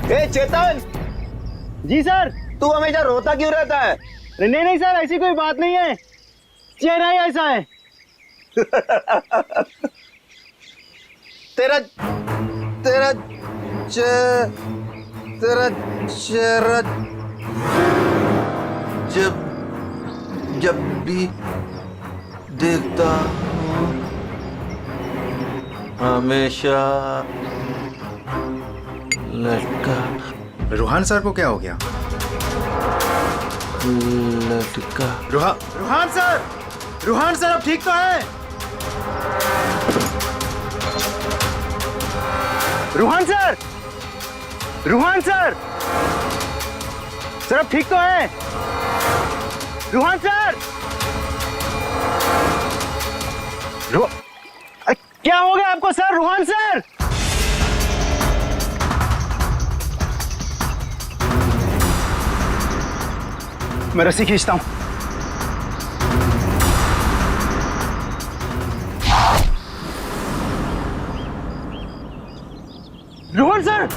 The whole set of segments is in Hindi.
ए चेतन, जी सर। तू हमेशा रोता क्यों रहता है? नहीं नहीं सर, ऐसी कोई बात नहीं है, चेहरा ही ऐसा है। तेरा तेरा तेरा चेहरा जब जब भी देखता हूँ हमेशा लटका। रूहान सर को क्या हो गया? लटका। रूहान सर अब ठीक तो है? रूहान सर, सर अब ठीक तो है? रूहान सर, क्या हो गया आपको सर? रूहान सर, मैं रस्सी खींचता हूं। रोहन सर,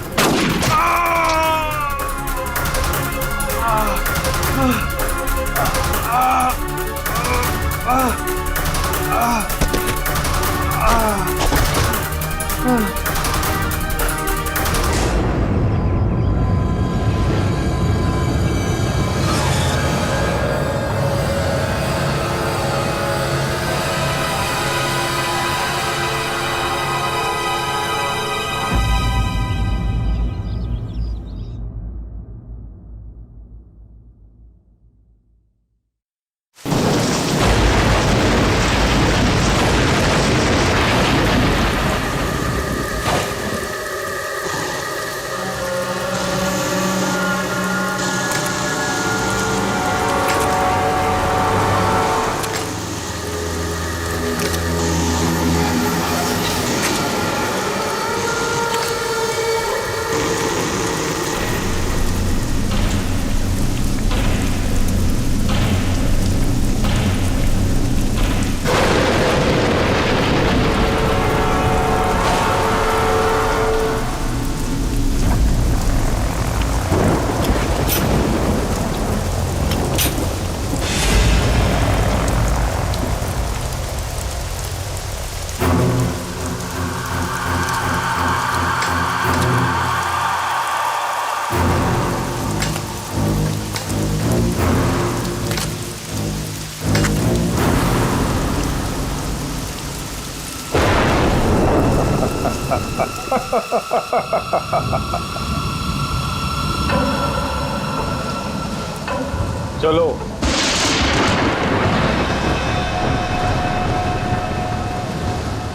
चलो।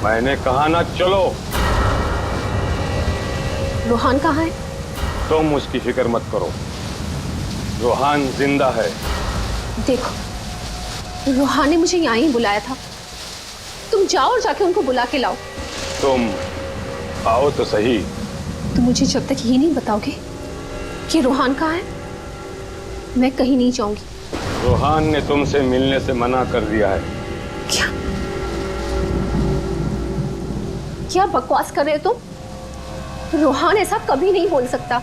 मैंने कहा ना चलो। रूहान कहाँ है? तुम उसकी फिक्र मत करो, रूहान जिंदा है। देखो, रूहान ने मुझे यहाँ ही बुलाया था, तुम जाओ और जाके उनको बुला के लाओ। तुम आओ तो सही। तुम मुझे जब तक ये नहीं बताओगे कि रूहान कहाँ है, मैं कहीं नहीं जाऊंगी। रूहान ने तुमसे मिलने से मना कर दिया है। क्या क्या बकवास कर रहे हो तुम? रूहान ऐसा कभी नहीं बोल सकता।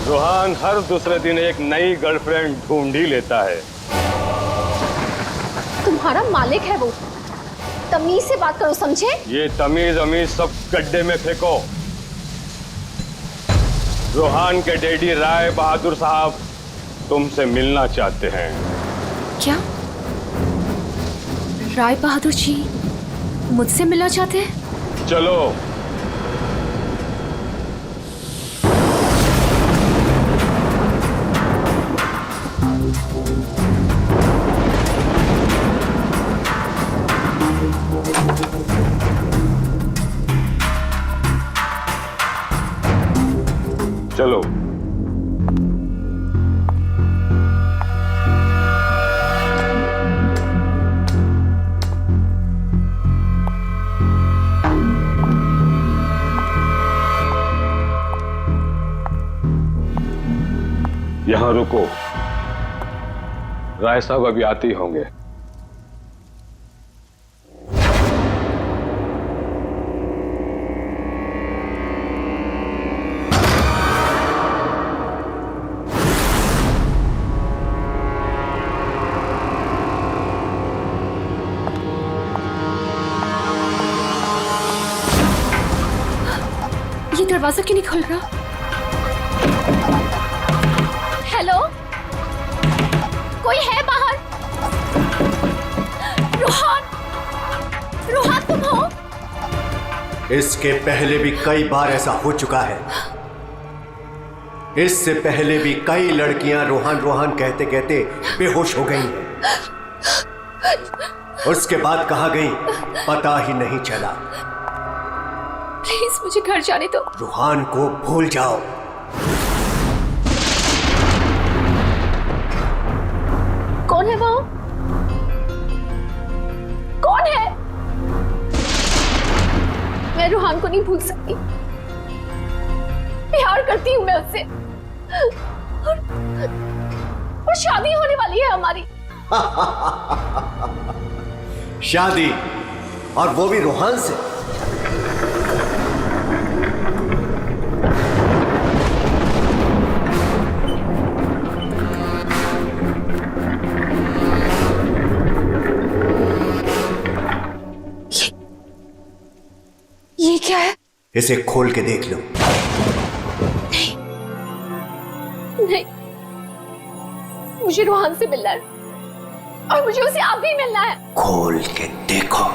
रूहान हर दूसरे दिन एक नई गर्लफ्रेंड ढूंढ ही लेता है। तुम्हारा मालिक है वो, तमीज से बात करो, समझे? ये तमीज अमीज सब गड्ढे में फेंको। रूहान के डैडी राय बहादुर साहब तुमसे मिलना चाहते हैं। क्या राय बहादुर जी मुझसे मिलना चाहते हैं? चलो। चलो। यहां रुको, राय साहब अभी आते ही होंगे। दरवाजा क्यों नहीं खुल रहा? हेलो, कोई है बाहर? रोहन, रोहन तुम हो? इसके पहले भी कई बार ऐसा हो चुका है। इससे पहले भी कई लड़कियां रोहन रोहन कहते कहते बेहोश हो गई हैं। उसके बाद कहां गई पता ही नहीं चला। प्लीज मुझे घर जाने दो। रोहन को भूल जाओ। कौन है वो? कौन है? मैं रोहन को नहीं भूल सकती। प्यार करती हूँ मैं उससे, और शादी होने वाली है हमारी। शादी, और वो भी रोहन से। ये क्या है? इसे खोल के देख लो। नहीं, मुझे रोहन से मिलना है, और मुझे उसे आप भी मिलना है। खोल के देखो।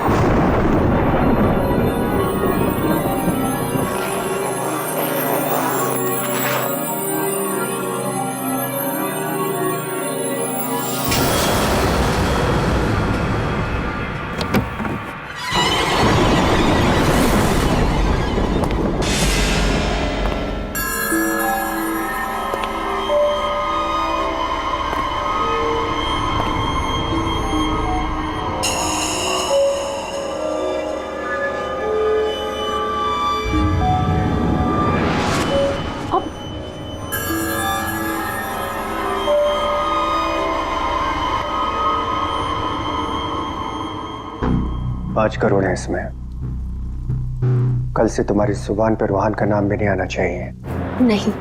$5 करोड़ है इसमें। कल से तुम्हारी जुबान पर रोहन का नाम भी नहीं आना चाहिए। नहीं,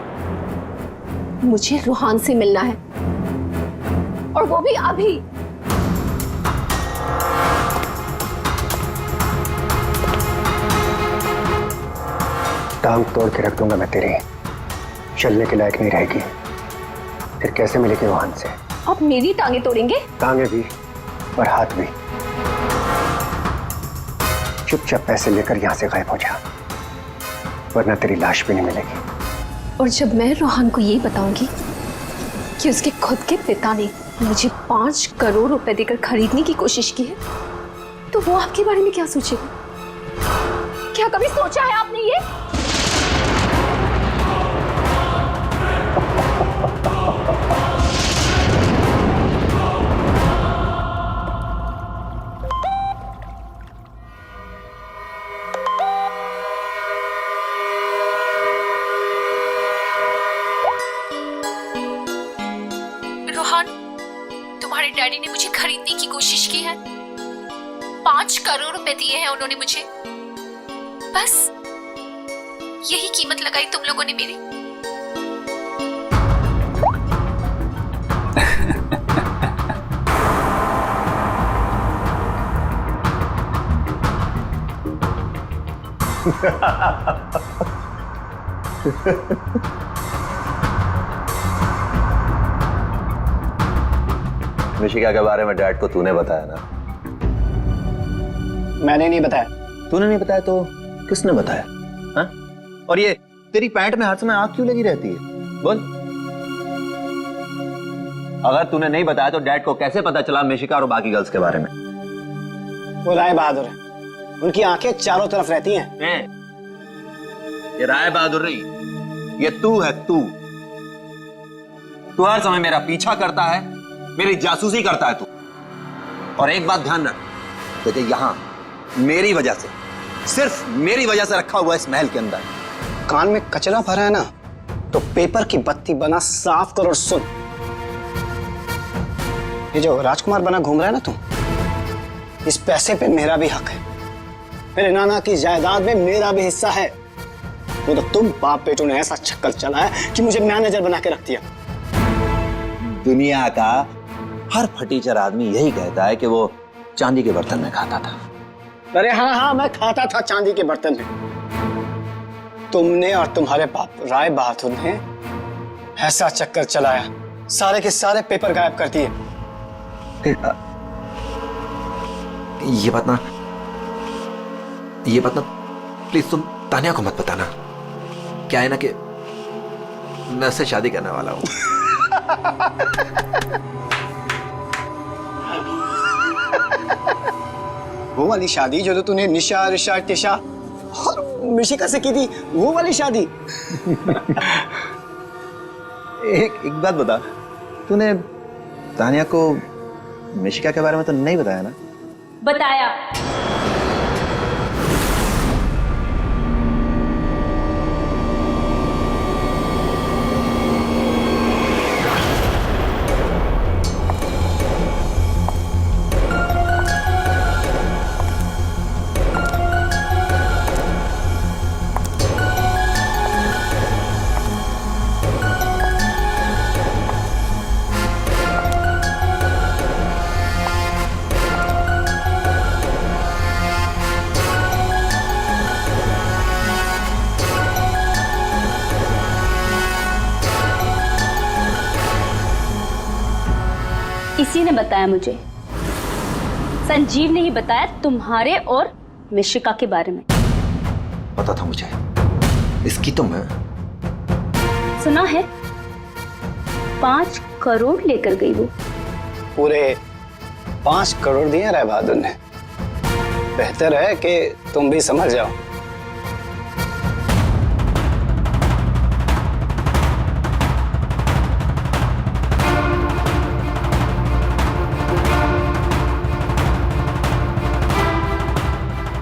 मुझे रोहन से मिलना है, और वो भी अभी। टांग तोड़ के रख दूंगा मैं तेरी, चलने के लायक नहीं रहेगी। फिर कैसे मिलेगी रोहन से? आप मेरी टांगे तोड़ेंगे? टांगे भी और हाथ भी। चुपचाप पैसे लेकर यहां से गायब हो जा, वरना तेरी लाश भी नहीं मिलेगी। और जब मैं रोहन को ये बताऊंगी कि उसके खुद के पिता ने मुझे 5 करोड़ रुपए देकर खरीदने की कोशिश की है, तो वो आपके बारे में क्या सोचेगा? क्या कभी सोचा है आपने ये? रोहन, तुम्हारे डैडी ने मुझे खरीदने की कोशिश की है। 5 करोड़ रुपए दिए हैं उन्होंने मुझे। बस यही कीमत लगाई तुम लोगों ने मेरी। मिशिका के बारे में डैड को तूने बताया ना? मैंने नहीं बताया। तूने नहीं बताया तो किसने बताया? हाँ? और ये तेरी पैंट में हर समय आग क्यों लगी रहती है? बोल। अगर तूने नहीं बताया तो डैड को कैसे पता चला मिशिका और बाकी गर्ल्स के बारे में? वो राय बहादुर है, उनकी आंखें चारों तरफ रहती हैं। ये राय बहादुर नहीं, ये तू है। तू हर समय मेरा पीछा करता है, मेरी जासूसी करता है तू। और एक बात ध्यान रख, तुझे यहां मेरी वजह से, सिर्फ मेरी वजह से रखा हुआ इस महल के अंदर। कान में कचरा भरा है ना, तो पेपर की बत्ती बना साफ कर और सुन। ये जो राजकुमार बना घूम रहा है ना तू, इस पैसे पे मेरा भी हक है। मेरे नाना की जायदाद में मेरा भी हिस्सा है। वो तो तुम बाप बेटों ने ऐसा चक्कर चलाया कि मुझे मैनेजर बना के रख दिया। दुनिया का हर फटीचर आदमी यही कहता है कि वो चांदी के बर्तन में खाता था। अरे हाँ हाँ, मैं खाता था चांदी के बर्तन में। तुमने और तुम्हारे बाप राय बहादुर ने ऐसा चक्कर चलाया, सारे के सारे पेपर गायब कर दिए। ये बात ना प्लीज तुम तानिया को मत बताना। क्या है ना कि मैं उससे शादी करने वाला हूं। वो वाली शादी जो तो तूने निशा, ऋषा, टिशा और मिशिका से की थी, वो वाली शादी। एक बात बता, तूने तानिया को मिशिका के बारे में तो नहीं बताया ना? बताया। इसी ने बताया मुझे। संजीव ने ही बताया तुम्हारे और मिशिका के बारे में। पता था मुझे, इसकी तो मैं सुना है 5 करोड़ लेकर गई वो। पूरे 5 करोड़ दिए राय बहादुर ने। बेहतर है कि तुम भी समझ जाओ।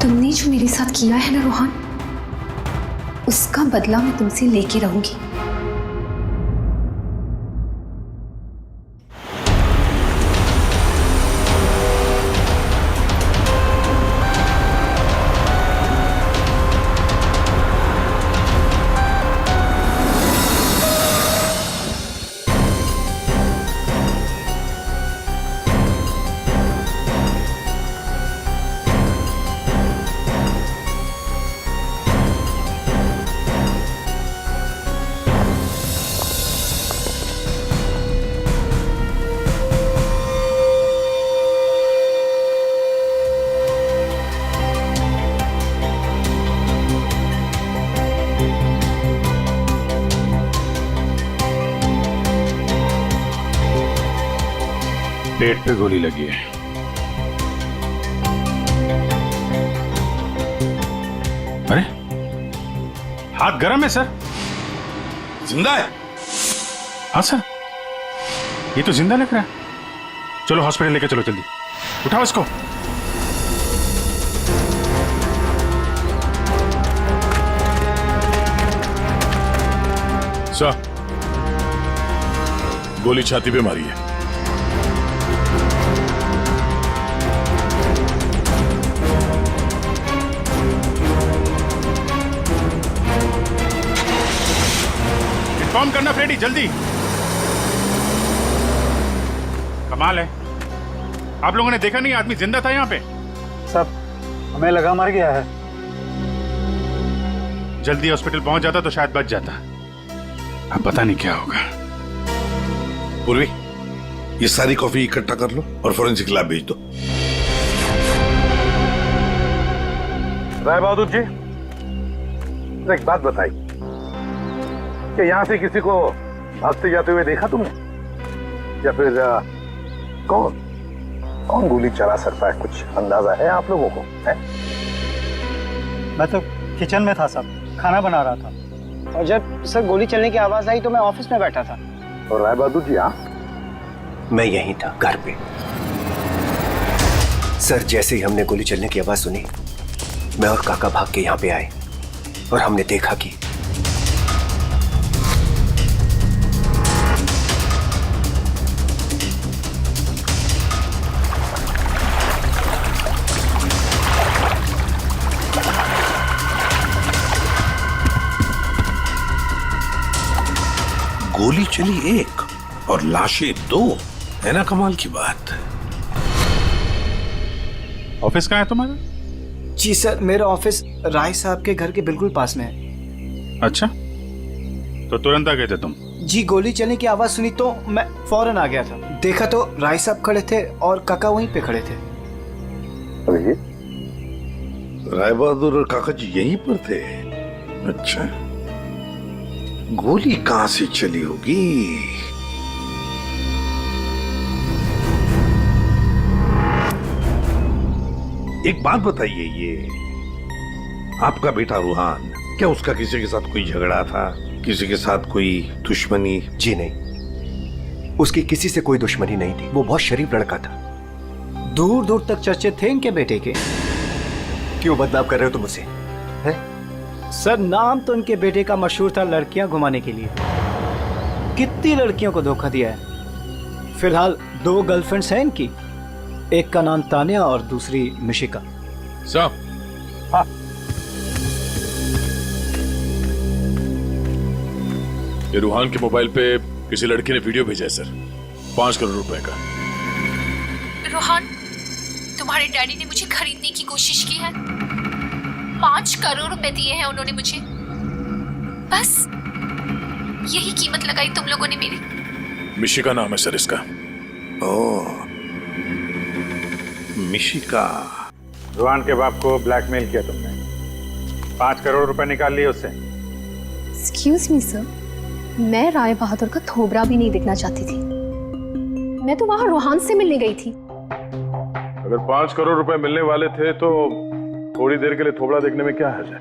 तुमने जो मेरे साथ किया है ना रोहन, उसका बदला मैं तुमसे लेके रहूंगी। पेट पे गोली लगी है। अरे हाथ गर्म है सर। जिंदा है? हाँ सर, ये तो जिंदा लग रहा है। चलो हॉस्पिटल लेके चलो जल्दी, उठाओ इसको। सर, गोली छाती पे मारी है। इन्फॉर्म करना फ्रेडी, जल्दी। कमाल है, आप लोगों ने देखा नहीं आदमी जिंदा था यहाँ पे? सब हमें लगा मर गया है। जल्दी हॉस्पिटल पहुंच जाता तो शायद बच जाता। अब पता नहीं क्या होगा। पूर्वी, ये सारी कॉफी इकट्ठा कर लो और फोरेंसिक लैब भेज दो। राय बहादुर जी, एक बात बताई कि यहां से किसी को भागते जाते हुए देखा तुमने, या फिर कौन गोली चला सकता है? कुछ अंदाजा है आप लोगों को? है? मैं तो किचन में था साहब, खाना बना रहा था। और जब सर गोली चलने की आवाज आई तो मैं ऑफिस में बैठा था। और राय बहादुर जी आप? मैं यहीं था, घर पे। सर, जैसे ही हमने गोली चलने की आवाज सुनी, मैं और काका भाग के यहाँ पे आए और हमने देखा कि गोली चली एक और लाशें 2, है ना कमाल की बात। ऑफिस कहाँ है तुम्हारा? जी सर, मेरा ऑफिस राय साहब के घर के बिल्कुल पास में है। अच्छा, तो तुरंत आ गए थे तुम? जी, गोली चलने की आवाज सुनी तो मैं फौरन आ गया था। देखा तो राय साहब खड़े थे और काका वहीं पे खड़े थे। राय बहादुर और काका जी यहीं पर थे? अच्छा, गोली कहां से चली होगी? एक बात बताइए, ये आपका बेटा रूहान, क्या उसका किसी के साथ कोई झगड़ा था, किसी के साथ कोई दुश्मनी? जी नहीं, उसकी किसी से कोई दुश्मनी नहीं थी। वो बहुत शरीफ लड़का था। दूर दूर तक चर्चे थे इनके बेटे के। क्यों बदनाम कर रहे हो तुम उसे? हैं? सर, नाम तो इनके बेटे का मशहूर था लड़कियां घुमाने के लिए। कितनी लड़कियों को धोखा दिया है। फिलहाल 2 गर्लफ्रेंड्स हैं इनकी, एक का नाम तानिया और दूसरी मिशिका। साहब, हाँ, ये रूहान के मोबाइल पे किसी लड़की ने वीडियो भेजा है सर, 5 करोड़ रुपए का। रोहन, तुम्हारे डैडी ने मुझे खरीदने की कोशिश की है। 5 करोड़ रुपए दिए हैं उन्होंने मुझे। बस यही कीमत लगाई तुम लोगों ने मेरी। मिशिका नाम है सर इसका। ओह, मिशिका। रूहान के बाप को ब्लैकमेल किया तुमने, 5 करोड़ रुपए निकाल लिए उससे। एक्सक्यूज मी सर, मैं राय बहादुर का थोबड़ा भी नहीं दिखना चाहती थी। मैं तो वहां रोहान से मिलने गई थी। अगर 5 करोड़ रुपए मिलने वाले थे तो थोड़ी देर के लिए थोबड़ा देखने में क्या हर्ज है?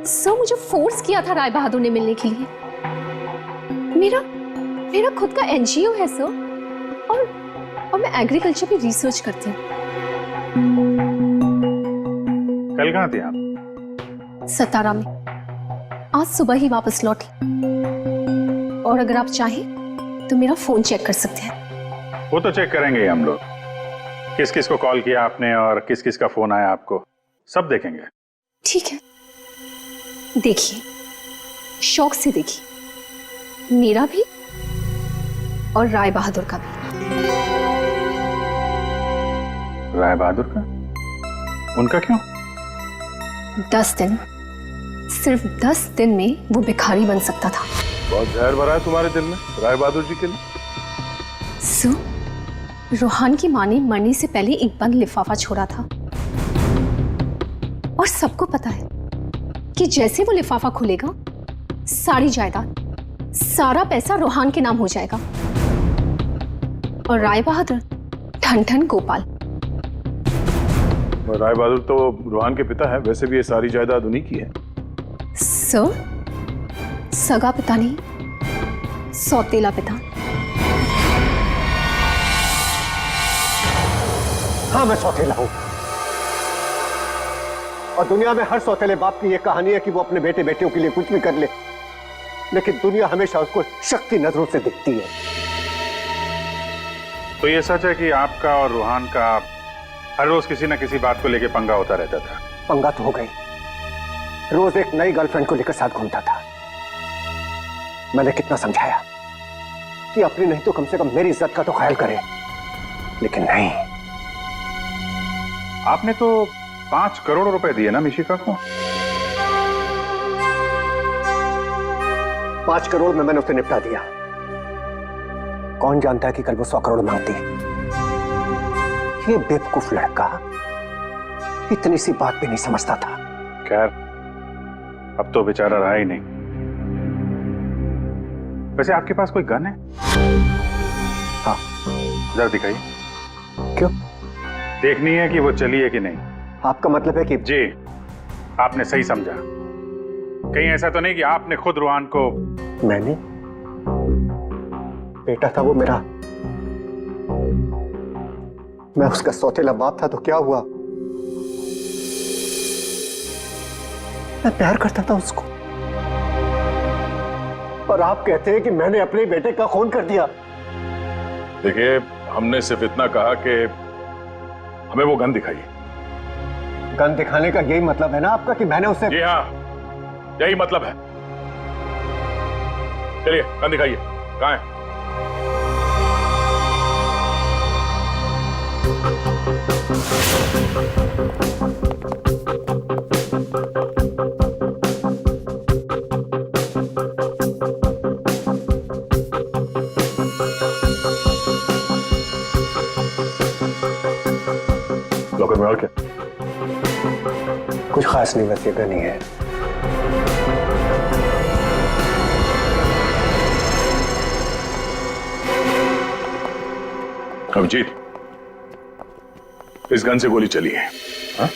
सर, मुझे फोर्स किया था राय बहादुर ने मिलने के लिए। मेरा खुद का एनजीओ है सर, और मैं एग्रीकल्चर पे रिसर्च करती हूँ। कल कहाँ थे आप? सतारा में। आज सुबह ही वापस लौटी। और अगर आप चाहें तो मेरा फोन चेक कर सकते हैं। वो तो चेक करेंगे ही हम लोग, किस किस को कॉल किया आपने और किस किस का फोन आया आपको, सब देखेंगे। ठीक है, देखिए, शौक से देखिए, मेरा भी और राय बहादुर का भी। राय बहादुर का? उनका क्यों? 10 दिन, सिर्फ 10 दिन में वो भिखारी बन सकता था। बहुत जहर भरा है तुम्हारे दिल में राय बहादुर जी के लिए। सो, रोहान की माँ ने मरने से पहले एक बंद लिफाफा छोड़ा था, और सबको पता है कि जैसे वो लिफाफा खुलेगा, सारी जायदाद, सारा पैसा रोहान के नाम हो जाएगा। और राय बहादुर ठन ठन गोपाल। राय बहादुर तो रूहान के पिता है, वैसे भी ये सारी जायदाद उन्हीं की है। सर, सगा पिता नहीं, सौतेला पिता। हाँ, मैं सौतेला हूं, और दुनिया में हर सौतेले बाप की यह कहानी है कि वो अपने बेटे बेटियों के लिए कुछ भी कर ले, लेकिन दुनिया हमेशा उसको शक की नजरों से दिखती है। तो ये सच है कि आपका और रूहान का हर रोज किसी न किसी बात को लेकर पंगा होता रहता था? पंगा तो हो गई, रोज एक नई गर्लफ्रेंड को लेकर साथ घूमता था। मैंने कितना समझाया कि अपनी नहीं तो कम से कम मेरी इज्जत का तो ख्याल करे, लेकिन नहीं। आपने तो 5 करोड़ रुपए दिए ना मिशिका को? 5 करोड़ में मैंने उसे निपटा दिया। कौन जानता है कि कल वो 100 करोड़ मांगती। ये बेवकूफ लड़का इतनी सी बात भी नहीं समझता था। खैर, अब तो बेचारा रहा ही नहीं। वैसे आपके पास कोई गन है? हाँ। जरा दिखाइए। क्यों? देखनी है कि वो चली है कि नहीं। आपका मतलब है कि? जी, आपने सही समझा। कहीं ऐसा तो नहीं कि आपने खुद रूहान को? मैंने? बेटा था वो मेरा, मैं उसका सौतेला बाप था, तो क्या हुआ? मैं प्यार करता था उसको, और आप कहते हैं कि मैंने अपने बेटे का खून कर दिया। देखिए, हमने सिर्फ इतना कहा कि हमें वो गन दिखाइए। गन दिखाने का यही मतलब है ना आपका कि मैंने उसे? जी हाँ, यही मतलब है। चलिए, गन दिखाइए। कहाँ है? और क्या? कुछ खास नहीं, बस ये गन ही है। अभिजीत, इस गन से गोली चली है। हाँ?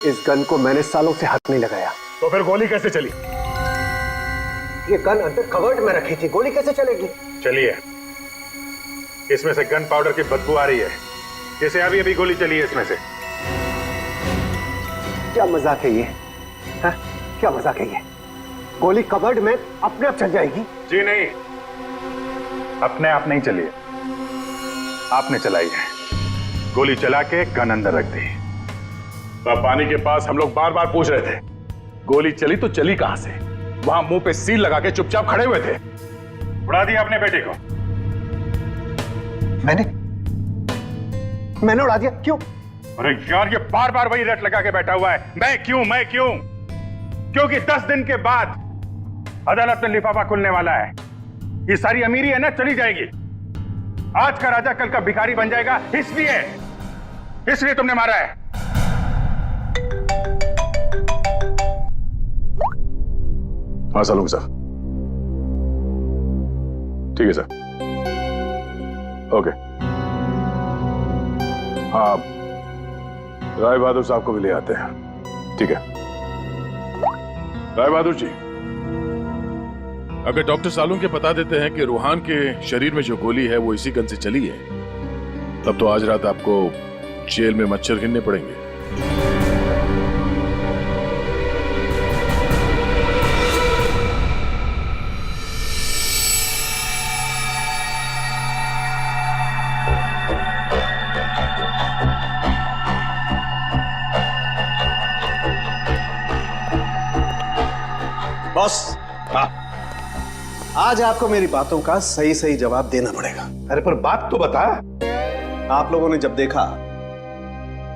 इस गन को मैंने सालों से हाथ नहीं लगाया। तो फिर गोली कैसे चली? ये गन अंदर कवर्ड में रखी थी, गोली कैसे चलेगी? चलिए, इसमें से गन पाउडर की बदबू आ रही है, जैसे अभी अभी गोली चली है इसमें से। क्या मजाक है ये? हाँ? क्या मजाक है ये? गोली कवर्ड में अपने आप चल जाएगी? जी नहीं, अपने आप नहीं चली है, आपने चलाई है। गोली चला के गन अंदर रख दी। पानी के पास हम लोग बार बार पूछ रहे थे, गोली चली तो चली कहां से? वहां मुंह पे सील लगा के चुपचाप खड़े हुए थे। उड़ा दिया अपने बेटे को। मैंने उड़ा दिया? क्यों? अरे यार, ये बार बार वही रट लगा के बैठा हुआ है, मैं क्यों? क्योंकि 10 दिन के बाद अदालत में लिफाफा खुलने वाला है। ये सारी अमीरी है ना, चली जाएगी। आज का राजा कल का भिखारी बन जाएगा, इसलिए तुमने मारा है। हाँ सलूंगा सर। ठीक है सर, ओके। हाँ, राय बहादुर साहब को भी ले आते हैं। ठीक है राय बहादुर जी, अगर डॉक्टर सालून के बता देते हैं कि रूहान के शरीर में जो गोली है वो इसी गन से चली है, तब तो आज रात आपको जेल में मच्छर गिनने पड़ेंगे। बॉस, आज आपको मेरी बातों का सही सही जवाब देना पड़ेगा। अरे पर बात तो बता। आप लोगों ने जब देखा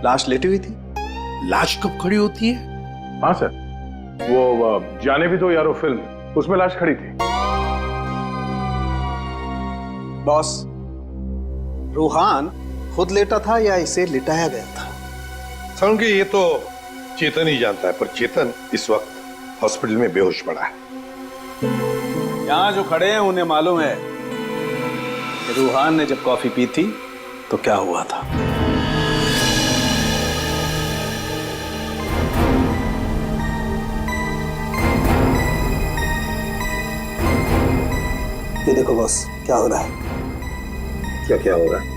लाश लेटी हुई थी। लाश कब खड़ी होती है? हाँ सर, वो जाने भी दो यारो फिल्म, उसमें लाश खड़ी थी। बॉस, रूहान खुद लेटा था या इसे लिटाया गया था? समझ के ये तो चेतन ही जानता है, पर चेतन इस वक्त हॉस्पिटल में बेहोश पड़ा है। यहां जो खड़े हैं उन्हें मालूम है कि रूहान ने जब कॉफी पी थी तो क्या हुआ था। ये देखो बॉस, क्या हो रहा है? क्या हो रहा है?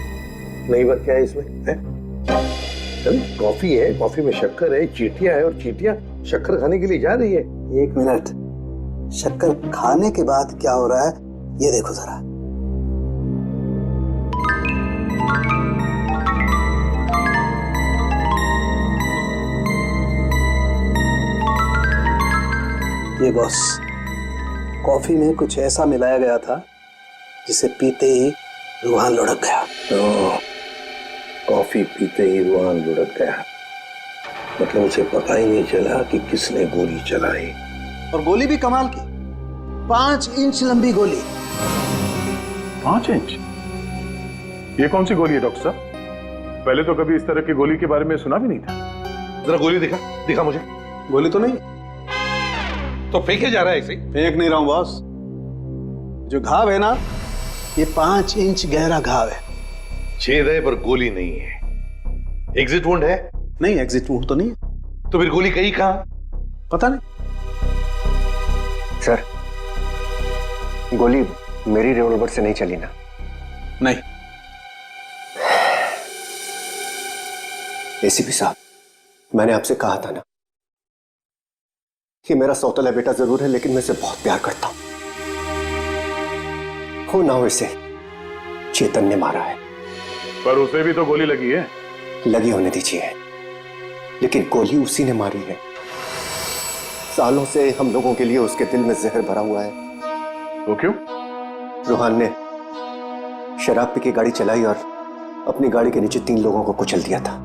नई बात क्या है इसमें? है? कॉफी है, कॉफी में शक्कर है, चींटियां है, और चींटियां शक्कर खाने के लिए जा रही है। एक मिनट, शक्कर खाने के बाद क्या हो रहा है ये देखो जरा। ये बॉस, कॉफी में कुछ ऐसा मिलाया गया था जिसे पीते ही रूहान लुढ़क गया। तो कॉफी पीते ही रूहान लुढ़क गया, मतलब उसे पता ही नहीं चला कि किसने गोली चलाई। और गोली भी कमाल की, 5 इंच लंबी गोली। 5 इंच? ये कौन सी गोली है डॉक्टर साहब? पहले तो कभी इस तरह की गोली के बारे में सुना भी नहीं था। जरा गोली दिखा मुझे। गोली तो नहीं, तो फेंके जा रहा है ऐसे? फेंक नहीं रहा हूं बॉस, जो घाव है ना, ये 5 इंच गहरा घाव है। छेद है पर गोली नहीं है। एग्जिट वुंड है? नहीं, एग्जिट वुंड तो नहीं है। तो फिर गोली कहीं कहां? पता नहीं। सर, गोली मेरी रिवॉल्वर से नहीं चली ना? नहीं। एसीपी साहब, मैंने आपसे कहा था ना कि मेरा सौतेला बेटा जरूर है, लेकिन मैं इसे बहुत प्यार करता हूं। हो ना हो, इसे चेतन ने मारा है। पर उसे भी तो गोली लगी है। लगी होने दीजिए, लेकिन गोली उसी ने मारी है। सालों से हम लोगों के लिए उसके दिल में जहर भरा हुआ है। वो क्यों? रूहान ने शराब पी के गाड़ी चलाई और अपनी गाड़ी के नीचे 3 लोगों को कुचल दिया था।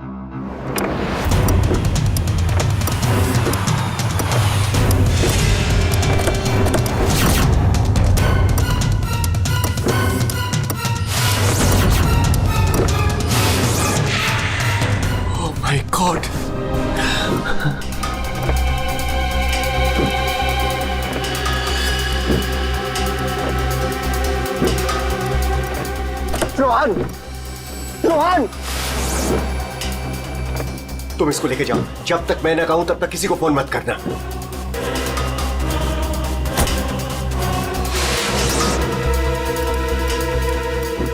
रोहन, रोहन, तुम इसको लेके जाओ। जब तक मैं ना कहूं तब तक किसी को फोन मत करना।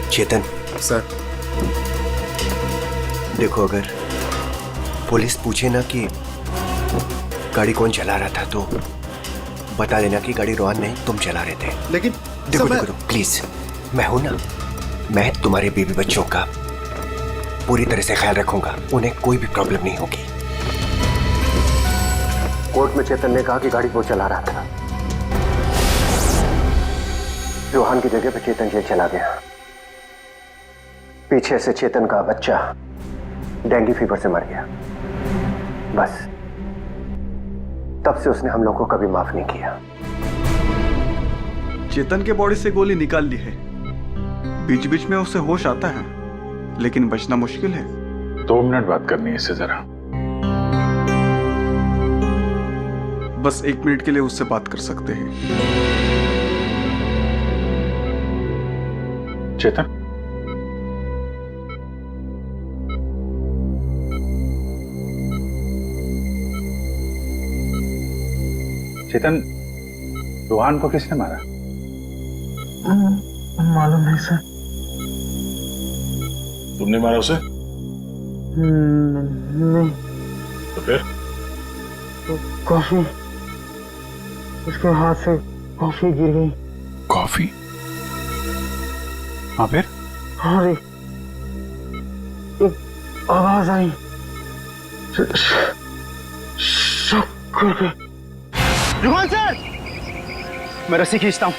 चेतन सर, देखो, अगर पुलिस पूछे ना कि गाड़ी कौन चला रहा था तो बता देना कि गाड़ी रोहन नहीं, तुम चला रहे थे। लेकिन देखो देखो, प्लीज, मैं हूं ना, मैं तुम्हारे बेबी बच्चों का पूरी तरह से ख्याल रखूंगा, उन्हें कोई भी प्रॉब्लम नहीं होगी। कोर्ट में चेतन ने कहा कि गाड़ी वो चला रहा था। रोहन की जगह पे चेतन जेल चला गया। पीछे से चेतन का बच्चा डेंगू फीवर से मर गया। बस तब से उसने हम लोगों को कभी माफ नहीं किया। चेतन के बॉडी से गोली निकाल ली है, बीच बीच में उसे होश आता है, लेकिन बचना मुश्किल है। 2 मिनट बात करनी है इससे जरा। बस 1 मिनट के लिए उससे बात कर सकते हैं। चेतन, चेतन, रोहन को किसने मारा? मालूम नहीं सर। तुमने मारा उसे? नहीं। तो फिर? तो कॉफी, उसके हाथ से कॉफी गिर गई। कॉफी? हाँ, फिर? और एक आवाज आई, शक करके। रुकमान सर, मैं रस्सी खींचता हूं।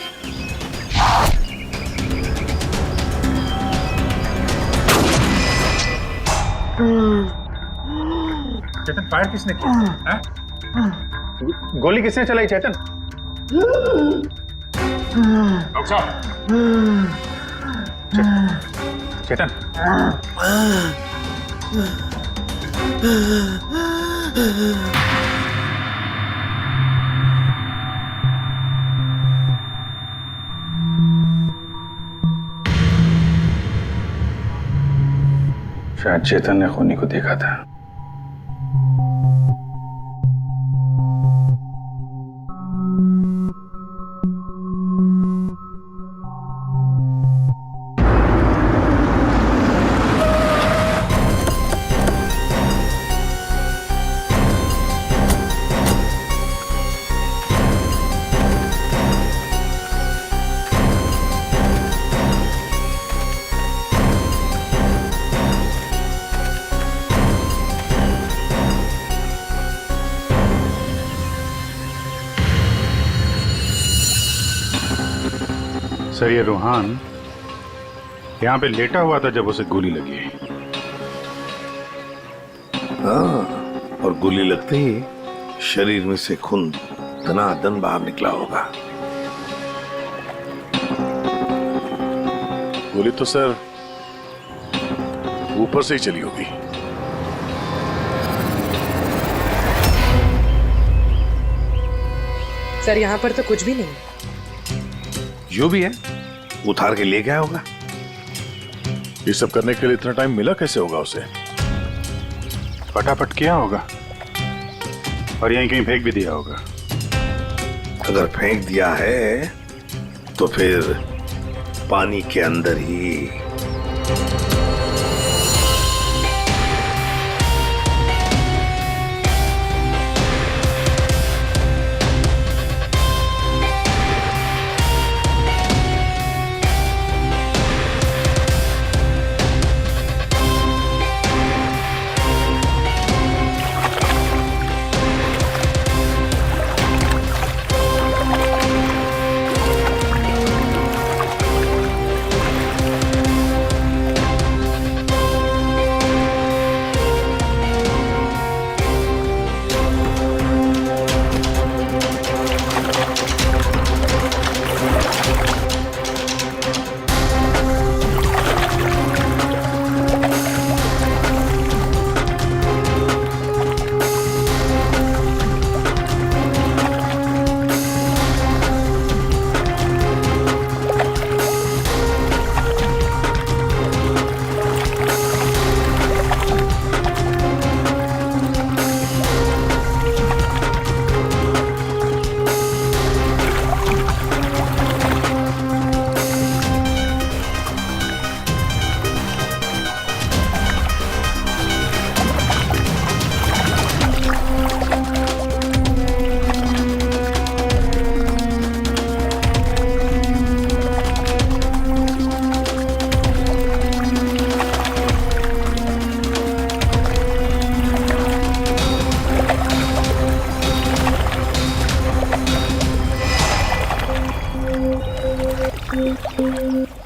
चेतन, फायर किसने किया? हैं? गोली किसने चलाई चेतन? डॉक्टर साहब, चेतन, शायद चेतन ने खूनी को देखा था। सर, ये रोहन यहाँ पे लेटा हुआ था जब उसे गोली लगी। हाँ, और गोली लगते ही शरीर में से खून धनाधन बाहर निकला होगा। गोली तो सर ऊपर से ही चली होगी। सर, यहाँ पर तो कुछ भी नहीं। जो भी है उतार के ले गया होगा। ये सब करने के लिए इतना टाइम मिला कैसे होगा उसे? फटाफट किया होगा और यहीं कहीं फेंक भी दिया होगा। अगर फेंक दिया है तो फिर पानी के अंदर ही।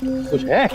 कुछ है?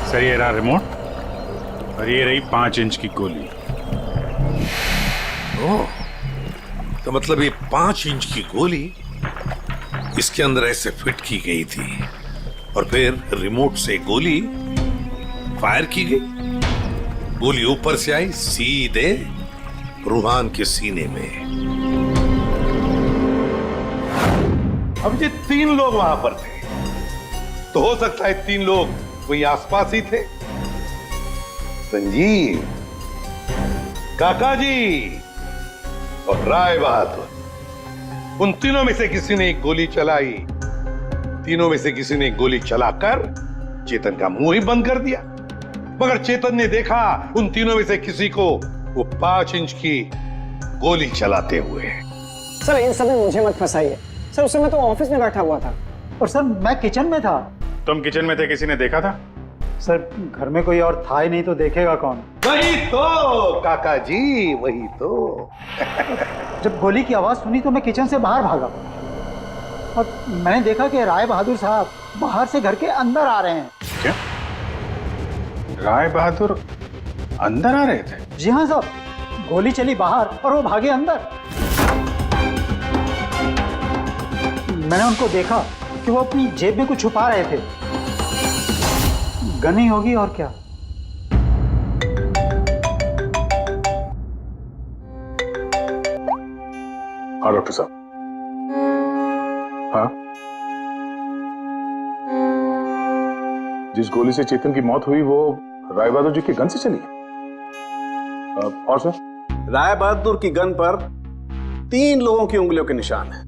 सर ये रहा रिमोट और ये रही 5 इंच की गोली। ओह, तो मतलब ये 5 इंच की गोली इसके अंदर ऐसे फिट की गई थी और फिर रिमोट से गोली फायर की गई। गोली ऊपर से आई सीधे रूहान के सीने में। अब ये 3 लोग वहां पर थे, तो हो सकता है 3 लोग वही आसपास ही थे। संजीव, काका जी और राय बहादुर, उन तीनों में से किसी ने एक गोली चलाई। तीनों में से किसी ने एक गोली चलाकर चेतन का मुंह ही बंद कर दिया, मगर चेतन ने देखा उन तीनों में से किसी को वो 5 इंच की गोली चलाते हुए। सर इन सब में मुझे मत फंसाइए सर, उस समय तो ऑफिस में बैठा हुआ था और सर मैं किचन में था। तुम किचन में थे, किसी ने देखा था? सर घर में कोई और था ही नहीं तो देखेगा कौन? वही तो काका जी, वही तो। जब गोली की आवाज सुनी तो मैं किचन से बाहर भागा और मैंने देखा कि राय बहादुर साहब बाहर से घर के अंदर आ रहे हैं। क्या? राय बहादुर अंदर आ रहे थे? जी हाँ साहब, गोली चली बाहर और वो भागे अंदर। मैंने उनको देखा कि वो अपनी जेब में कुछ छुपा रहे थे। गन ही होगी और क्या। हाँ डॉक्टर साहब। हाँ, जिस गोली से चेतन की मौत हुई वो राय बहादुर जी की गन से चली है। और सर? राय बहादुर की गन पर 3 लोगों की उंगलियों के निशान है।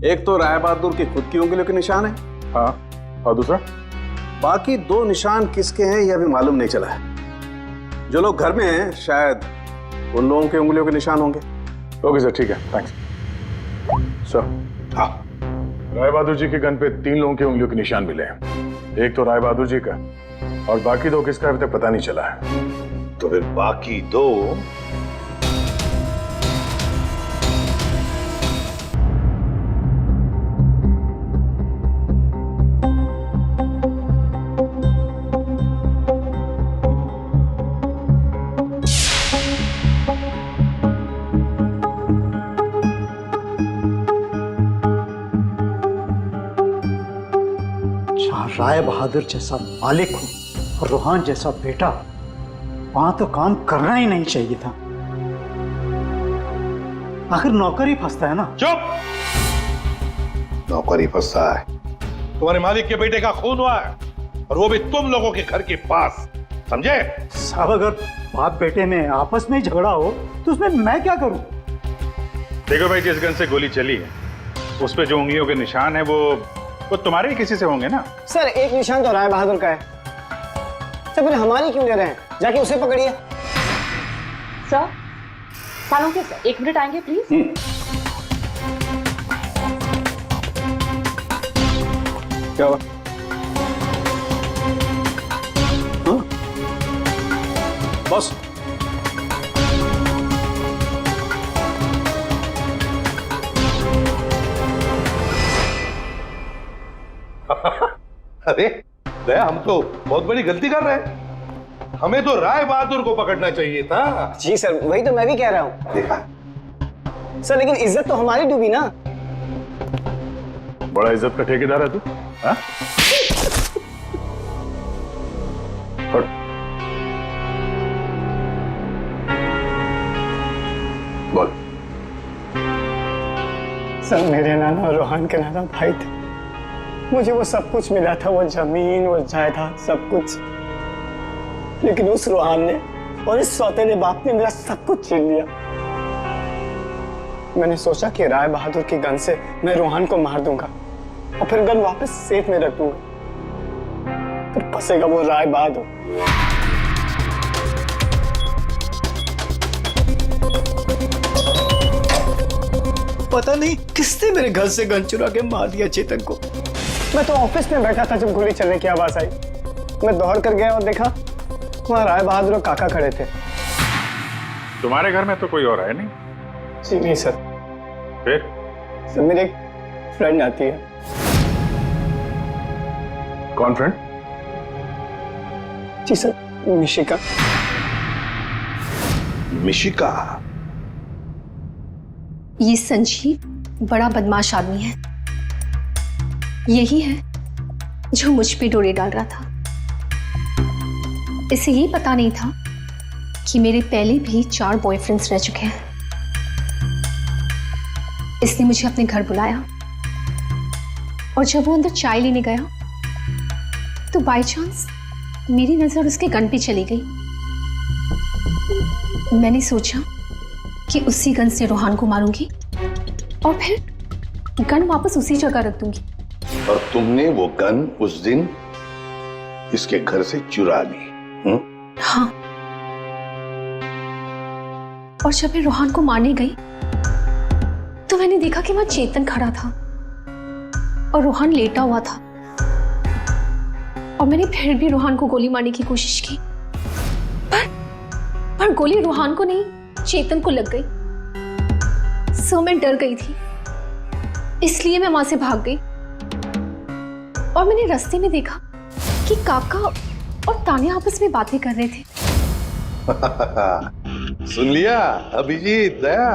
एक तो राय बहादुर की खुद की उंगलियों के निशान है। हाँ, और दूसरा? बाकी 2 निशान किसके हैं यह अभी मालूम नहीं चला है। जो लोग घर में हैं शायद उन लोगों के उंगलियों के निशान होंगे। ओके सर, ठीक है, थैंक्स सर। हाँ, राय बहादुर जी के गन पे 3 लोगों की उंगलियों के निशान मिले हैं। एक तो राय बहादुर जी का और बाकी 2 किसका अभी तक पता नहीं चला है। तो फिर बाकी 2 राय बहादुर जैसा मालिक हो और रूहान जैसा बेटा, वहां तो काम करना ही नहीं चाहिए था। आखिर नौकर ही फंसता है ना। चुप! नौकर ही फंसता है। तुम्हारे मालिक के बेटे का खून हुआ है और वो भी तुम लोगों के घर के पास, समझे? साहब अगर बाप बेटे में आपस में झगड़ा हो तो उसमें मैं क्या करूं? देखो भाई, जिस गन से गोली चली है उस पे जो उंगलियों के निशान है वो तुम्हारे ही किसी से होंगे ना। सर एक निशान तो राय बहादुर का है। सर फिर हमारी क्यों ले रहे हैं? जाके उसे पकड़िए। सर, सालों के सर 1 मिनट आएंगे प्लीज। क्या हुआ? बॉस, अरे दया, हम तो बहुत बड़ी गलती कर रहे हैं। हमें तो राय बहादुर को पकड़ना चाहिए था। जी सर, वही तो मैं भी कह रहा हूँ। देखा सर लेकिन इज्जत तो हमारी डूबी ना। बड़ा इज्जत का ठेकेदार है तू। हाँ? बोल। सर मेरे नाना और रोहन के नाना भाई थे। मुझे वो सब कुछ मिला था, वो जमीन, वो जायदाद, सब कुछ। लेकिन उस रोहन ने और इस सौतेले बाप ने मेरा सब कुछ छीन लिया। मैंने सोचा कि राय बहादुर की गन से मैं रोहन को मार दूंगा और फिर गन वापस सेफ में रख दूंगा। फिर फंसेगा वो राय बहादुर। पता नहीं किसने मेरे घर से गन चुरा के मार दिया चेतन को। मैं तो ऑफिस में बैठा था जब गोली चलने की आवाज आई। मैं दौड़ कर गया और देखा वहां राय बहादुर और काका खड़े थे। तुम्हारे घर में तो कोई और है नहीं? जी नहीं सर। फिर? सर मेरी एक फ्रेंड आती है। कौन फ्रेंड? जी सर, मिशिका। मिशिका? ये संजीव बड़ा बदमाश आदमी है। यही है जो मुझ पे डोरे डाल रहा था। इसे ये पता नहीं था कि मेरे पहले भी 4 बॉयफ्रेंड्स रह चुके हैं। इसने मुझे अपने घर बुलाया और जब वो अंदर चाय लेने गया तो बाय चांस मेरी नजर उसके गन पे चली गई। मैंने सोचा कि उसी गन से रोहन को मारूंगी और फिर गन वापस उसी जगह रख दूंगी। और तुमने वो गन उस दिन इसके घर से चुरा ली? हाँ। और जब मैं रोहन को मारने गई तो मैंने देखा कि वहां चेतन खड़ा था और रोहन लेटा हुआ था। और मैंने फिर भी रोहन को गोली मारने की कोशिश की, पर गोली रोहन को नहीं चेतन को लग गई। सो मैं डर गई थी, इसलिए मैं वहां से भाग गई। और मैंने रास्ते में देखा कि काका और तान्या आपस में बातें कर रहे थे। सुन लिया अभिजीत, दया?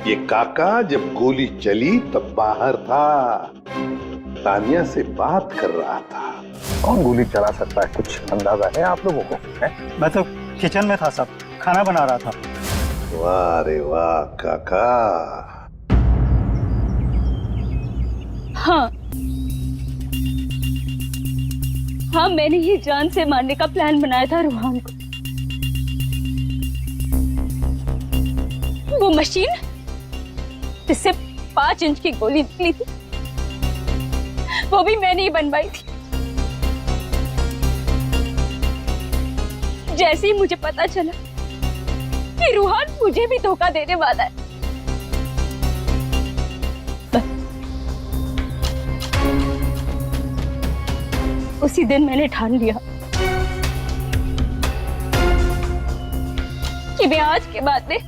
ये काका जब गोली चली तब बाहर था, तान्या से बात कर रहा था। कौन गोली चला सकता है, कुछ अंदाजा है आप लोगों को? मैं तो किचन में था साहब, खाना बना रहा था। वाह रे वाह काका। हाँ हाँ, मैंने ही जान से मारने का प्लान बनाया था रोहन को। वो मशीन जिससे 5 इंच की गोली निकली थी, वो भी मैंने ही बनवाई थी। जैसे ही मुझे पता चला कि रोहन मुझे भी धोखा देने वाला है, उसी दिन मैंने ठान लिया कि मैं आज के बाद में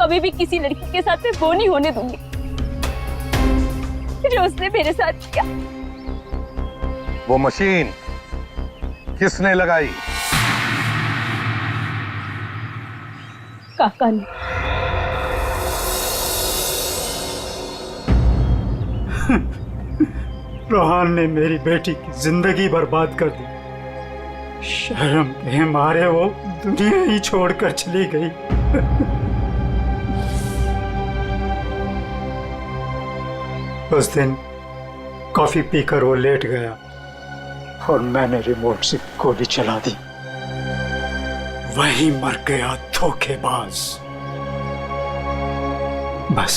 कभी भी किसी लड़की के साथ में वो नहीं होने दूंगी जो उसने मेरे साथ किया। वो मशीन किसने लगाई? काका ने। रोहन ने मेरी बेटी की जिंदगी बर्बाद कर दी। शर्म के मारे वो दुनिया ही छोड़कर चली गई। उस दिन कॉफी पीकर वो लेट गया और मैंने रिमोट से गोली चला दी। वही मर गया धोखेबाज। बस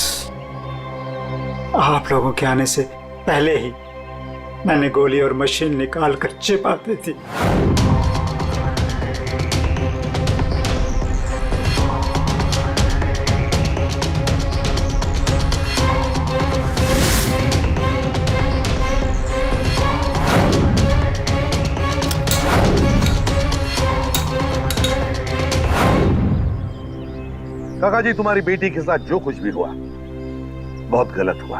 आप लोगों के आने से पहले ही मैंने गोली और मशीन निकाल कर छिपा दी थी। काका जी, तुम्हारी बेटी के साथ जो कुछ भी हुआ बहुत गलत हुआ।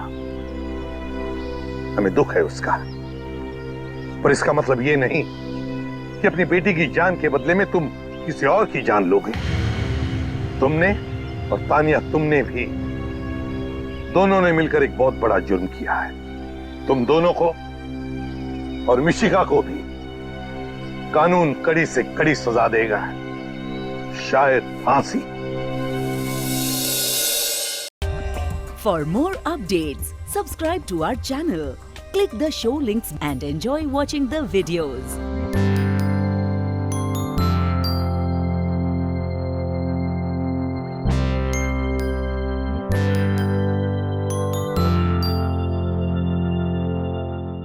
हमें दुख है उसका, पर इसका मतलब ये नहीं कि अपनी बेटी की जान के बदले में तुम किसी और की जान लोगे। तुमने और तानिया, तुमने भी, दोनों ने मिलकर एक बहुत बड़ा जुर्म किया है। तुम दोनों को और मिशिका को भी कानून कड़ी से कड़ी सजा देगा, शायद फांसी। For more updates, subscribe to our channel, click the show links and enjoy watching the videos.